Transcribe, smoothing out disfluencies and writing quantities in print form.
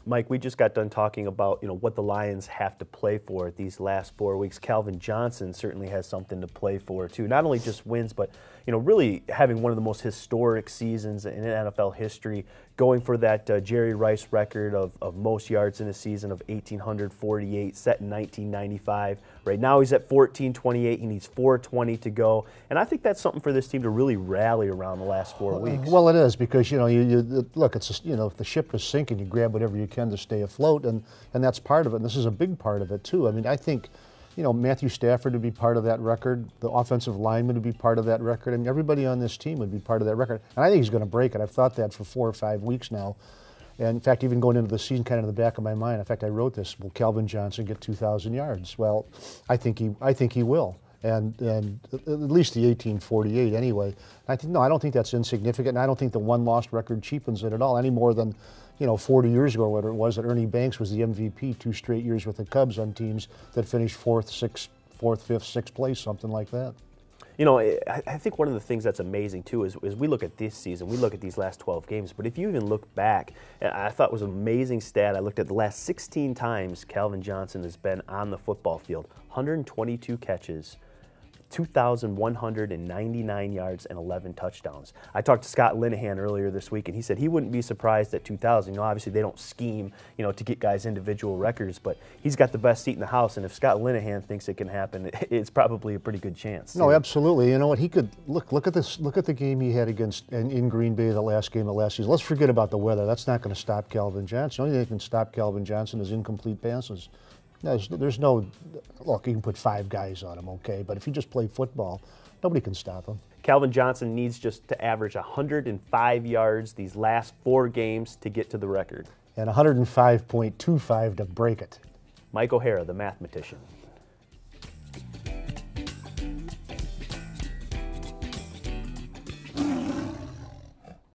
Mike, we just got done talking about what the Lions have to play for these last 4 weeks. Calvin Johnson certainly has something to play for too. Not only just wins, but really having one of the most historic seasons in NFL history, going for that Jerry Rice record of most yards in a season of 1,848, set in 1995. Right now he's at 1,428. He needs 420 to go, and I think that's something for this team to really rally around the last 4 weeks. Well, it is, because you look. It's just, if the ship is sinking, you grab whatever you can to stay afloat, and that's part of it. And this is a big part of it too. I mean, I think Matthew Stafford would be part of that record. The offensive lineman would be part of that record. I mean, everybody on this team would be part of that record. And I think he's going to break it. I've thought that for 4 or 5 weeks now. And in fact, even going into the season, kind of in the back of my mind. In fact, I wrote this: will Calvin Johnson get 2,000 yards? Well, I think he will. And at least the 1848 anyway. I don't think that's insignificant. And I don't think the one lost record cheapens it at all, any more than 40 years ago, whatever it was, that Ernie Banks was the MVP 2 straight years with the Cubs on teams that finished 4th, 5th, 6th place, something like that. I think one of the things that's amazing too is we look at this season, we look at these last 12 games, but if you even look back, I thought it was an amazing stat. I looked at the last 16 times Calvin Johnson has been on the football field: 122 catches, 2,199 yards, and 11 touchdowns. I talked to Scott Linehan earlier this week, and he said he wouldn't be surprised at 2,000. Obviously they don't scheme, to get guys individual records, but he's got the best seat in the house, and if Scott Linehan thinks it can happen, it's probably a pretty good chance. No, absolutely. You know what? He could look at this. Look at the game he had in Green Bay, the last game of last season. Let's forget about the weather. That's not going to stop Calvin Johnson. The only thing that can stop Calvin Johnson is incomplete passes. There's no, look, you can put 5 guys on him, okay, but if you just play football, nobody can stop him. Calvin Johnson needs just to average 105 yards these last 4 games to get to the record. And 105.25 to break it. Mike O'Hara, the mathematician.